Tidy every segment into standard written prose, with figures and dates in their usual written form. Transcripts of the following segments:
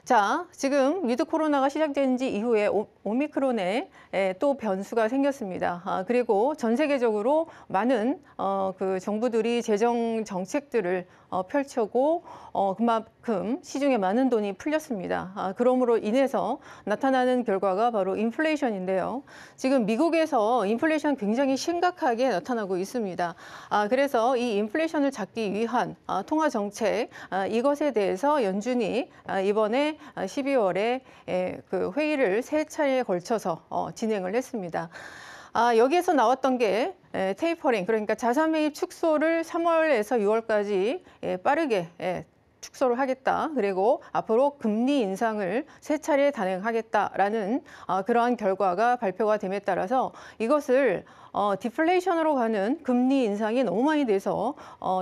자, 지금 위드 코로나가 시작된 지 이후에 오미크론에 또 변수가 생겼습니다. 그리고 전 세계적으로 많은 그 정부들이 재정 정책들을 펼쳐고 그만큼 시중에 많은 돈이 풀렸습니다. 그러므로 인해서 나타나는 결과가 바로 인플레이션인데요. 지금 미국에서 인플레이션 굉장히 심각하게 나타나고 있습니다. 그래서 이 인플레이션을 잡기 위한 통화 정책 이것에 대해서 연준이 이번에 12월에 그 회의를 세 차례에 걸쳐서 진행을 했습니다. 여기에서 나왔던 게 테이퍼링, 그러니까 자산 매입 축소를 3월에서 6월까지 빠르게 축소를 하겠다. 그리고 앞으로 금리 인상을 세 차례 단행하겠다라는 그러한 결과가 발표가 됨에 따라서 이것을 디플레이션으로 가는 금리 인상이 너무 많이 돼서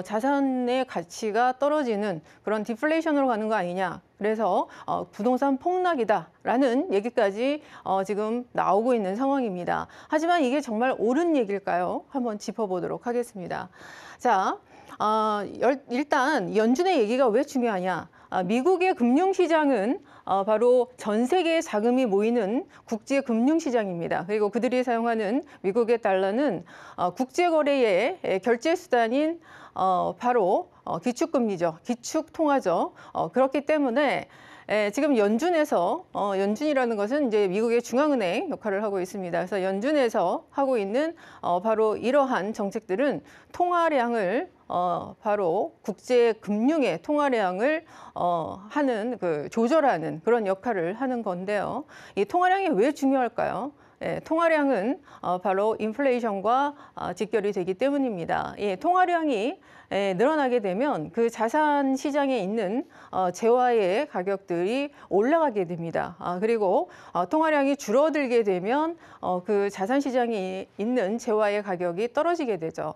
자산의 가치가 떨어지는 그런 디플레이션으로 가는 거 아니냐. 그래서 부동산 폭락이다라는 얘기까지 지금 나오고 있는 상황입니다. 하지만 이게 정말 옳은 얘기일까요? 한번 짚어보도록 하겠습니다. 자, 일단 연준의 얘기가 왜 중요하냐? 미국의 금융시장은 바로 전 세계의 자금이 모이는 국제 금융시장입니다. 그리고 그들이 사용하는 미국의 달러는 국제거래의 결제 수단인 바로 기축금리죠. 기축통화죠. 그렇기 때문에 지금 연준에서 연준이라는 것은 이제 미국의 중앙은행 역할을 하고 있습니다. 그래서 연준에서 하고 있는 바로 이러한 정책들은 통화량을 바로 국제 금융의 통화량을 하는 조절하는 그런 역할을 하는 건데요. 이 통화량이 왜 중요할까요? 통화량은 바로 인플레이션과 직결이 되기 때문입니다. 통화량이 늘어나게 되면 그 자산 시장에 있는 재화의 가격들이 올라가게 됩니다. 그리고 통화량이 줄어들게 되면 그 자산 시장에 있는 재화의 가격이 떨어지게 되죠.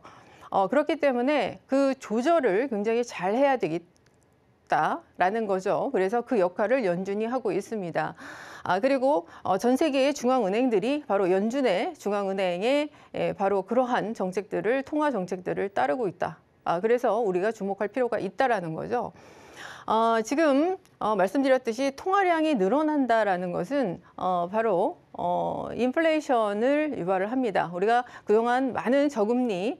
그렇기 때문에 그 조절을 굉장히 잘 해야 되겠다라는 거죠. 그래서 그 역할을 연준이 하고 있습니다. 그리고 전 세계의 중앙은행들이 바로 연준의 중앙은행의 바로 그러한 정책들을, 통화 정책들을 따르고 있다. 그래서 우리가 주목할 필요가 있다라는 거죠. 지금 말씀드렸듯이 통화량이 늘어난다라는 것은 바로 인플레이션을 유발을 합니다. 우리가 그동안 많은 저금리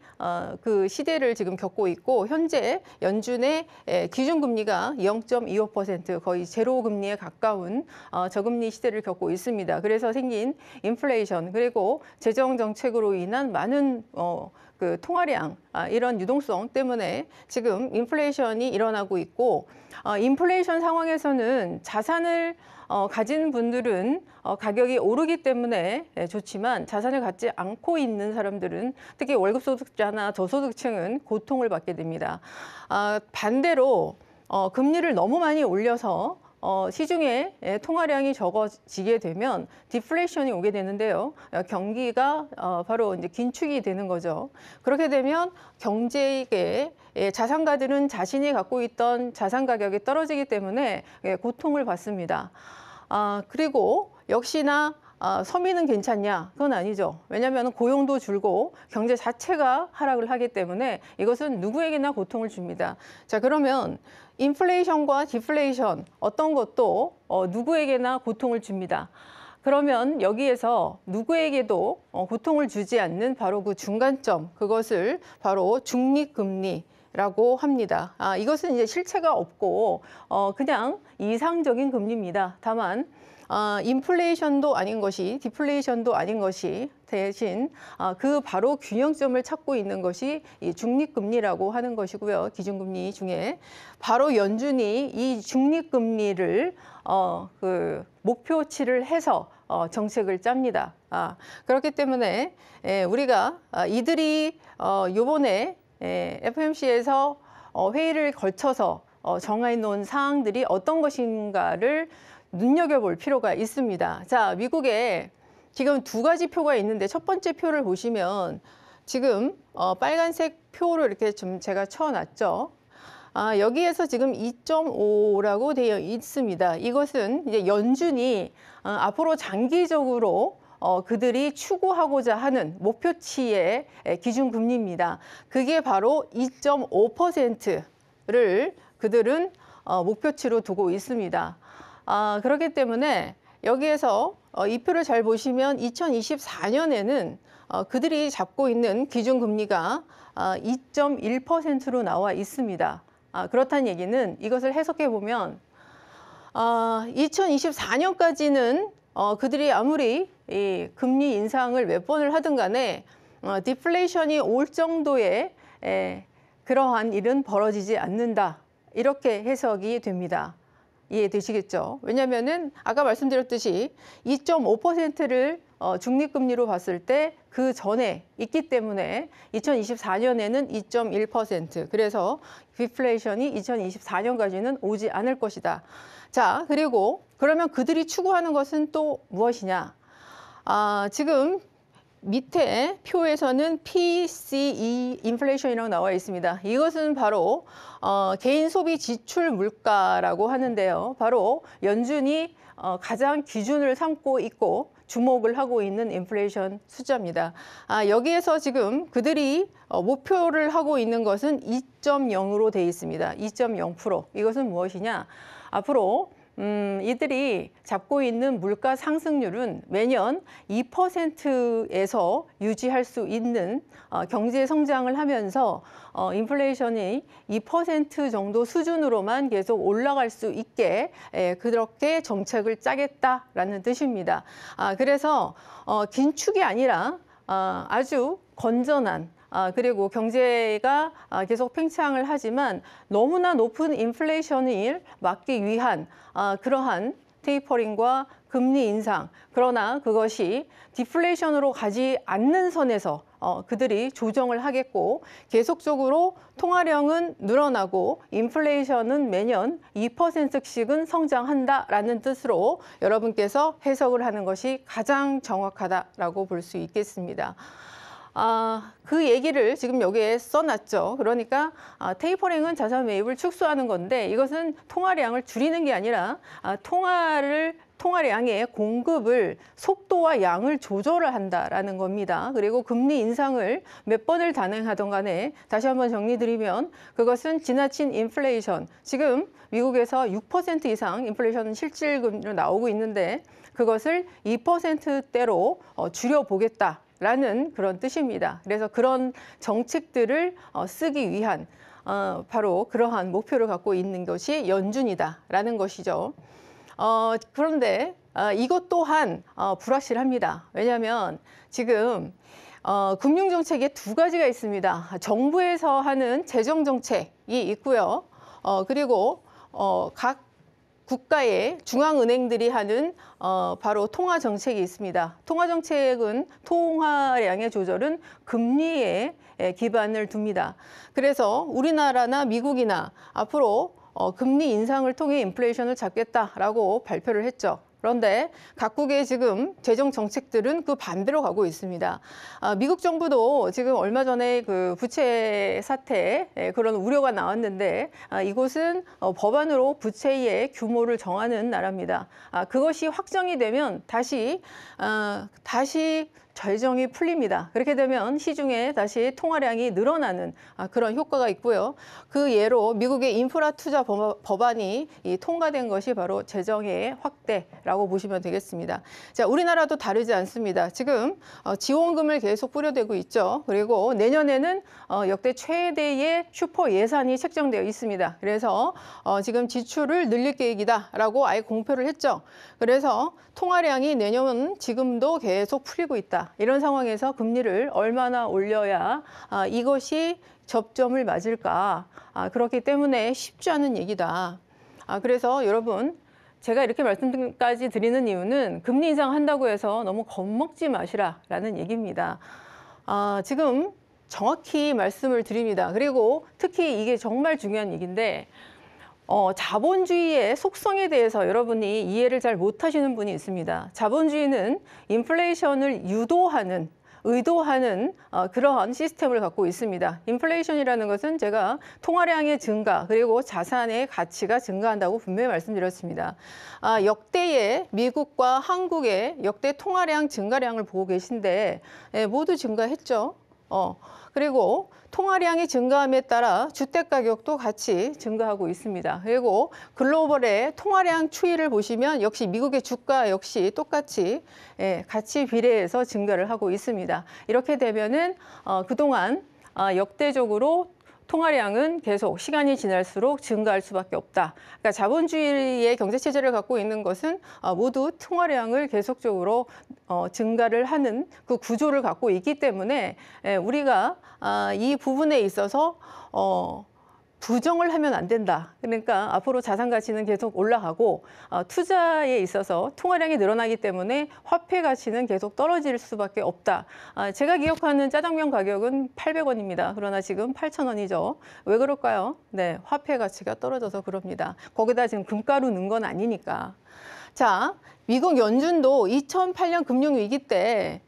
그 시대를 지금 겪고 있고 현재 연준의 기준금리가 0.25% 거의 제로 금리에 가까운 저금리 시대를 겪고 있습니다. 그래서 생긴 인플레이션 그리고 재정 정책으로 인한 많은 그 통화량 이런 유동성 때문에 지금 인플레이션이 일어나고 있고 인플레이션 상황에서는 자산을 가진 분들은 가격이 오르기 때문에 좋지만 자산을 갖지 않고 있는 사람들은 특히 월급소득자나 저소득층은 고통을 받게 됩니다. 반대로 금리를 너무 많이 올려서 시중에 통화량이 적어지게 되면 디플레이션이 오게 되는데요. 경기가 바로 이제 긴축이 되는 거죠. 그렇게 되면 경제의 자산가들은 자신이 갖고 있던 자산 가격이 떨어지기 때문에 고통을 받습니다. 그리고 역시나 서민은 괜찮냐? 그건 아니죠. 왜냐하면 고용도 줄고 경제 자체가 하락을 하기 때문에 이것은 누구에게나 고통을 줍니다. 자, 그러면 인플레이션과 디플레이션 어떤 것도 누구에게나 고통을 줍니다. 그러면 여기에서 누구에게도 고통을 주지 않는 바로 그 중간점, 그것을 바로 중립금리라고 합니다. 이것은 이제 실체가 없고 그냥 이상적인 금리입니다. 다만 인플레이션도 아닌 것이 디플레이션도 아닌 것이 대신 그 바로 균형점을 찾고 있는 것이 이 중립금리라고 하는 것이고요. 기준금리 중에 바로 연준이 이 중립금리를 그 목표치를 해서 정책을 짭니다. 그렇기 때문에 우리가 이들이 요번에 FOMC에서 회의를 걸쳐서 정해 놓은 사항들이 어떤 것인가를 눈여겨볼 필요가 있습니다. 자, 미국에 지금 두 가지 표가 있는데 첫 번째 표를 보시면 지금 빨간색 표로 이렇게 좀 제가 쳐놨죠. 여기에서 지금 2.5라고 되어 있습니다. 이것은 이제 연준이 앞으로 장기적으로 그들이 추구하고자 하는 목표치의 기준금리입니다. 그게 바로 2.5%를 그들은 목표치로 두고 있습니다. 그렇기 때문에 여기에서 이 표를 잘 보시면 2024년에는 그들이 잡고 있는 기준금리가 2.1%로 나와 있습니다. 그렇다는 얘기는 이것을 해석해 보면 2024년까지는 그들이 아무리 이 금리 인상을 몇 번을 하든 간에 디플레이션이 올 정도의 그러한 일은 벌어지지 않는다. 이렇게 해석이 됩니다. 이해되시겠죠? 왜냐하면은 아까 말씀드렸듯이 2.5%를 중립금리로 봤을 때 그 전에 있기 때문에 2024년에는 2.1%. 그래서 디플레이션이 2024년까지는 오지 않을 것이다. 자, 그리고 그러면 그들이 추구하는 것은 또 무엇이냐? 지금 밑에 표에서는 PCE 인플레이션이라고 나와 있습니다. 이것은 바로 개인 소비 지출 물가라고 하는데요. 바로 연준이 가장 기준을 삼고 있고 주목을 하고 있는 인플레이션 숫자입니다. 여기에서 지금 그들이 목표를 하고 있는 것은 2.0으로 되어 있습니다. 2.0%. 이것은 무엇이냐? 앞으로 이들이 잡고 있는 물가 상승률은 매년 2%에서 유지할 수 있는 경제 성장을 하면서 인플레이션이 2% 정도 수준으로만 계속 올라갈 수 있게 그렇게 정책을 짜겠다라는 뜻입니다. 그래서 긴축이 아니라 아주 건전한 그리고 경제가 계속 팽창을 하지만 너무나 높은 인플레이션을 막기 위한 그러한 테이퍼링과 금리 인상, 그러나 그것이 디플레이션으로 가지 않는 선에서 그들이 조정을 하겠고 계속적으로 통화량은 늘어나고 인플레이션은 매년 2%씩은 성장한다라는 뜻으로 여러분께서 해석을 하는 것이 가장 정확하다라고 볼 수 있겠습니다. 그 얘기를 지금 여기에 써놨죠. 그러니까 테이퍼링은 자산 매입을 축소하는 건데 이것은 통화량을 줄이는 게 아니라 통화량의 공급을 속도와 양을 조절을 한다라는 겁니다. 그리고 금리 인상을 몇 번을 단행하던 간에 다시 한번 정리드리면 그것은 지나친 인플레이션, 지금 미국에서 6% 이상 인플레이션 실질금리로 나오고 있는데 그것을 2%대로 줄여보겠다. 라는 그런 뜻입니다. 그래서 그런 정책들을 쓰기 위한 바로 그러한 목표를 갖고 있는 것이 연준이다라는 것이죠. 그런데 이것 또한 불확실합니다. 왜냐하면 지금 금융정책에 두 가지가 있습니다. 정부에서 하는 재정정책이 있고요. 그리고 각 국가의 중앙은행들이 하는 바로 통화정책이 있습니다. 통화정책은 통화량의 조절은 금리에 기반을 둡니다. 그래서 우리나라나 미국이나 앞으로 금리 인상을 통해 인플레이션을 잡겠다라고 발표를 했죠. 그런데 각국의 지금 재정 정책들은 그 반대로 가고 있습니다. 미국 정부도 지금 얼마 전에 그 부채 사태 그런 우려가 나왔는데 이곳은 법안으로 부채의 규모를 정하는 나라입니다. 그것이 확정이 되면 다시 재정이 풀립니다. 그렇게 되면 시중에 다시 통화량이 늘어나는 그런 효과가 있고요. 그 예로 미국의 인프라 투자 법안이 통과된 것이 바로 재정의 확대라고 보시면 되겠습니다. 자, 우리나라도 다르지 않습니다. 지금 지원금을 계속 뿌려대고 있죠. 그리고 내년에는 역대 최대의 슈퍼 예산이 책정되어 있습니다. 그래서 지금 지출을 늘릴 계획이다라고 아예 공표를 했죠. 그래서 통화량이 내년은 지금도 계속 풀리고 있다. 이런 상황에서 금리를 얼마나 올려야 이것이 접점을 맞을까? 그렇기 때문에 쉽지 않은 얘기다. 그래서 여러분, 제가 이렇게 말씀까지 드리는 이유는 금리 인상한다고 해서 너무 겁먹지 마시라라는 얘기입니다. 지금 정확히 말씀을 드립니다. 그리고 특히 이게 정말 중요한 얘기인데 자본주의의 속성에 대해서 여러분이 이해를 잘 못하시는 분이 있습니다. 자본주의는 인플레이션을 의도하는 그러한 시스템을 갖고 있습니다. 인플레이션이라는 것은 제가 통화량의 증가 그리고 자산의 가치가 증가한다고 분명히 말씀드렸습니다. 역대의 미국과 한국의 역대 통화량 증가량을 보고 계신데 모두 증가했죠. 그리고 통화량이 증가함에 따라 주택 가격도 같이 증가하고 있습니다. 그리고 글로벌의 통화량 추이를 보시면 역시 미국의 주가 역시 똑같이 같이 비례해서 증가를 하고 있습니다. 이렇게 되면은 그동안 역대적으로 통화량은 계속 시간이 지날수록 증가할 수밖에 없다. 그러니까 자본주의의 경제체제를 갖고 있는 것은 모두 통화량을 계속적으로 증가를 하는 그 구조를 갖고 있기 때문에 우리가 이 부분에 있어서 부정을 하면 안 된다. 그러니까 앞으로 자산 가치는 계속 올라가고 투자에 있어서 통화량이 늘어나기 때문에 화폐 가치는 계속 떨어질 수밖에 없다. 제가 기억하는 짜장면 가격은 800원입니다. 그러나 지금 8,000원이죠. 왜 그럴까요? 네, 화폐 가치가 떨어져서 그럽니다. 거기다 지금 금가루 넣은 건 아니니까. 자, 미국 연준도 2008년 금융위기 때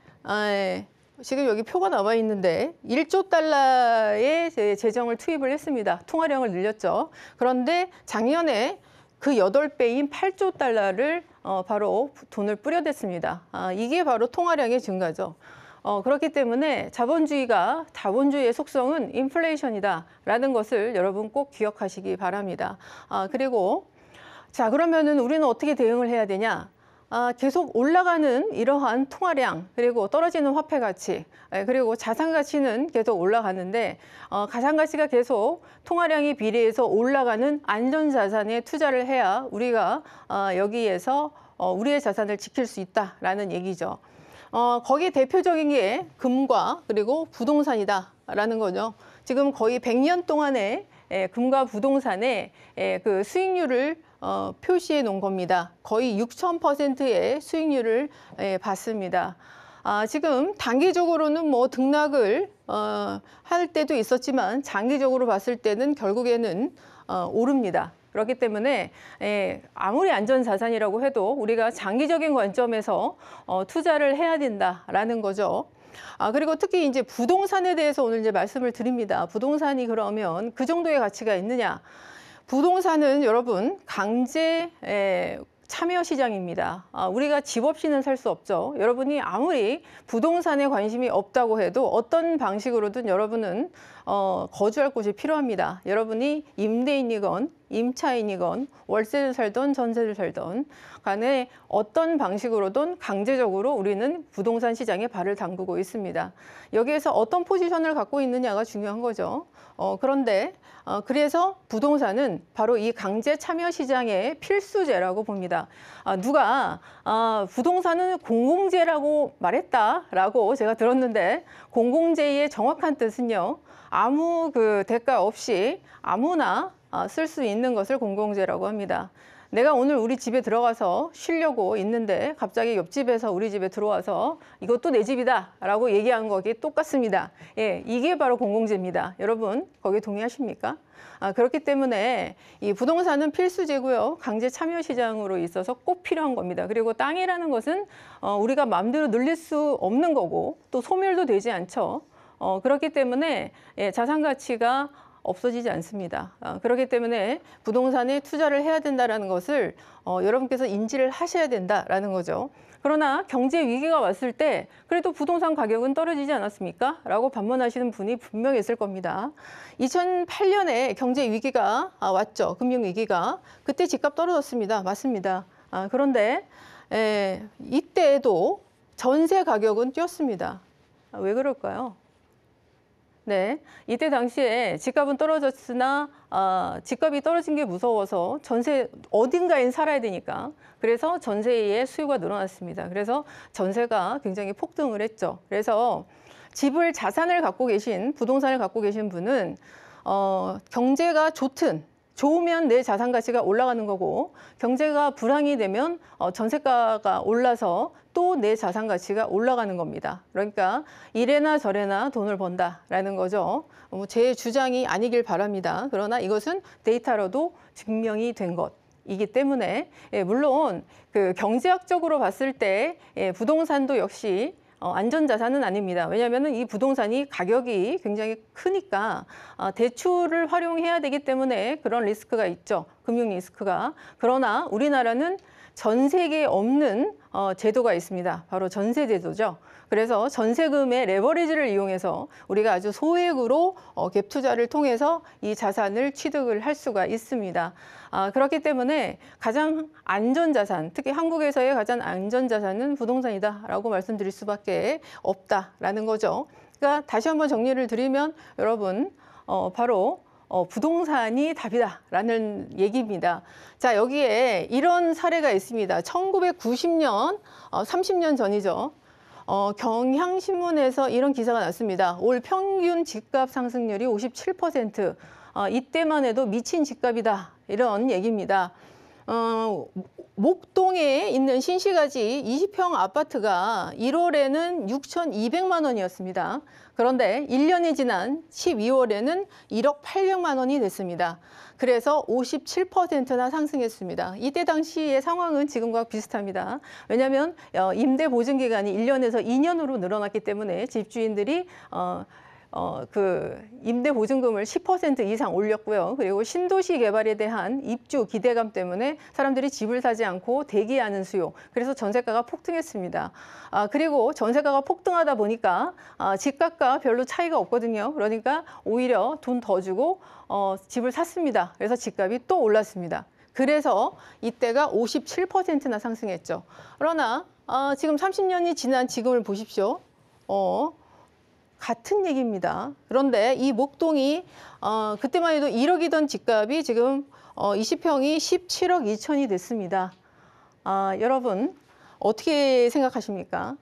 지금 여기 표가 나와 있는데 1조 달러의 재정을 투입을 했습니다. 통화량을 늘렸죠. 그런데 작년에 그 8배인 8조 달러를 바로 돈을 뿌려댔습니다. 이게 바로 통화량의 증가죠. 그렇기 때문에 자본주의의 속성은 인플레이션이다라는 것을 여러분 꼭 기억하시기 바랍니다. 그리고 자, 그러면은 우리는 어떻게 대응을 해야 되냐? 계속 올라가는 이러한 통화량, 그리고 떨어지는 화폐 가치, 그리고 자산 가치는 계속 올라가는데 자산 가치가 계속 통화량이 비례해서 올라가는 안전 자산에 투자를 해야 우리가 여기에서 우리의 자산을 지킬 수 있다라는 얘기죠. 거기에 대표적인 게 금과 그리고 부동산이다라는 거죠. 지금 거의 100년 동안의 금과 부동산의 그 수익률을 표시해 놓은 겁니다. 거의 6,000%의 수익률을 받습니다. 지금 단기적으로는 뭐 등락을 할 때도 있었지만 장기적으로 봤을 때는 결국에는 오릅니다. 그렇기 때문에 아무리 안전자산이라고 해도 우리가 장기적인 관점에서 투자를 해야 된다라는 거죠. 그리고 특히 이제 부동산에 대해서 오늘 이제 말씀을 드립니다. 부동산이 그러면 그 정도의 가치가 있느냐? 부동산은 여러분 강제 참여 시장입니다. 우리가 집 없이는 살 수 없죠. 여러분이 아무리 부동산에 관심이 없다고 해도 어떤 방식으로든 여러분은 거주할 곳이 필요합니다. 여러분이 임대인이건 임차인이건 월세를 살던 전세를 살던 간에 어떤 방식으로든 강제적으로 우리는 부동산 시장에 발을 담그고 있습니다. 여기에서 어떤 포지션을 갖고 있느냐가 중요한 거죠. 그런데 그래서 부동산은 바로 이 강제 참여 시장의 필수제라고 봅니다. 누가 부동산은 공공재라고 말했다라고 제가 들었는데 공공재의 정확한 뜻은요. 아무 그 대가 없이 아무나 쓸 수 있는 것을 공공재라고 합니다. 내가 오늘 우리 집에 들어가서 쉬려고 있는데 갑자기 옆집에서 우리 집에 들어와서 이것도 내 집이다 라고 얘기한 거기 똑같습니다. 이게 바로 공공재입니다. 여러분 거기에 동의하십니까? 그렇기 때문에 이 부동산은 필수재고요. 강제 참여 시장으로 있어서 꼭 필요한 겁니다. 그리고 땅이라는 것은 우리가 마음대로 늘릴 수 없는 거고 또 소멸도 되지 않죠. 그렇기 때문에 자산 가치가 없어지지 않습니다. 그렇기 때문에 부동산에 투자를 해야 된다는 것을 여러분께서 인지를 하셔야 된다라는 거죠. 그러나 경제 위기가 왔을 때 그래도 부동산 가격은 떨어지지 않았습니까? 라고 반문하시는 분이 분명히 있을 겁니다. 2008년에 경제 위기가 왔죠. 금융 위기가. 그때 집값 떨어졌습니다. 맞습니다. 그런데 이때에도 전세 가격은 뛰었습니다. 왜 그럴까요? 네, 이때 당시에 집값은 떨어졌으나 집값이 떨어진 게 무서워서 전세 어딘가엔 살아야 되니까 그래서 전세의 수요가 늘어났습니다. 그래서 전세가 굉장히 폭등을 했죠. 그래서 집을 자산을 갖고 계신 부동산을 갖고 계신 분은 경제가 좋으면 내 자산 가치가 올라가는 거고 경제가 불황이 되면 전세가가 올라서 또 내 자산 가치가 올라가는 겁니다. 그러니까 이래나 저래나 돈을 번다라는 거죠. 제 주장이 아니길 바랍니다. 그러나 이것은 데이터로도 증명이 된 것이기 때문에 물론 그 경제학적으로 봤을 때 부동산도 역시 안전자산은 아닙니다. 왜냐하면 이 부동산이 가격이 굉장히 크니까 대출을 활용해야 되기 때문에 그런 리스크가 있죠. 금융 리스크가. 그러나 우리나라는 전 세계에 없는 제도가 있습니다. 바로 전세제도죠. 그래서 전세금의 레버리지를 이용해서 우리가 아주 소액으로 갭 투자를 통해서 이 자산을 취득을 할 수가 있습니다. 그렇기 때문에 가장 안전자산, 특히 한국에서의 가장 안전자산은 부동산이다라고 말씀드릴 수밖에 없다라는 거죠. 그러니까 다시 한번 정리를 드리면 여러분 바로 부동산이 답이다라는 얘기입니다. 자, 여기에 이런 사례가 있습니다. 1990년, 30년 전이죠. 경향신문에서 이런 기사가 났습니다. 올 평균 집값 상승률이 57%. 이때만 해도 미친 집값이다. 이런 얘기입니다. 목동에 있는 신시가지 20평 아파트가 1월에는 6,200만 원이었습니다. 그런데 1년이 지난 12월에는 1억 800만 원이 됐습니다. 그래서 57%나 상승했습니다. 이때 당시의 상황은 지금과 비슷합니다. 왜냐하면 임대 보증 기간이 1년에서 2년으로 늘어났기 때문에 집주인들이 그 임대 보증금을 10% 이상 올렸고요. 그리고 신도시 개발에 대한 입주 기대감 때문에 사람들이 집을 사지 않고 대기하는 수요. 그래서 전세가가 폭등했습니다. 그리고 전세가가 폭등하다 보니까 집값과 별로 차이가 없거든요. 그러니까 오히려 돈 더 주고 집을 샀습니다. 그래서 집값이 또 올랐습니다. 그래서 이때가 57%나 상승했죠. 그러나 지금 30년이 지난 지금을 보십시오. 같은 얘기입니다. 그런데 이 목동이 그때만 해도 1억이던 집값이 지금 20평이 17억 2천이 됐습니다. 여러분 어떻게 생각하십니까?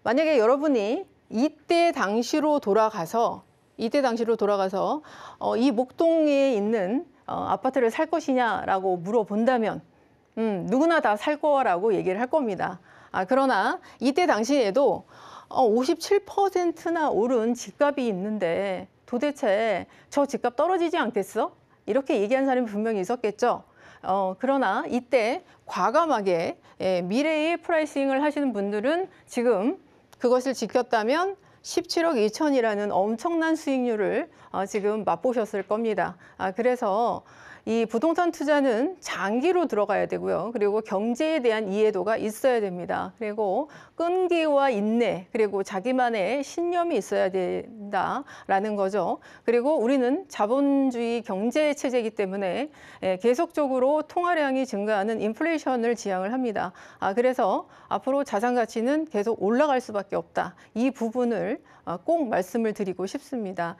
만약에 여러분이 이때 당시로 돌아가서 이 목동에 있는 아파트를 살 것이냐라고 물어본다면 누구나 다 살 거라고 얘기를 할 겁니다. 그러나 이때 당시에도 57%나 오른 집값이 있는데 도대체 저 집값 떨어지지 않겠어? 이렇게 얘기한 사람이 분명히 있었겠죠. 그러나 이때 과감하게 미래의 프라이싱을 하시는 분들은 지금 그것을 지켰다면 17억 2천이라는 엄청난 수익률을 지금 맛보셨을 겁니다. 그래서 이 부동산 투자는 장기로 들어가야 되고요. 그리고 경제에 대한 이해도가 있어야 됩니다. 그리고 끈기와 인내, 그리고 자기만의 신념이 있어야 된다라는 거죠. 그리고 우리는 자본주의 경제 체제이기 때문에 계속적으로 통화량이 증가하는 인플레이션을 지향을 합니다. 그래서 앞으로 자산 가치는 계속 올라갈 수밖에 없다. 이 부분을 꼭 말씀을 드리고 싶습니다.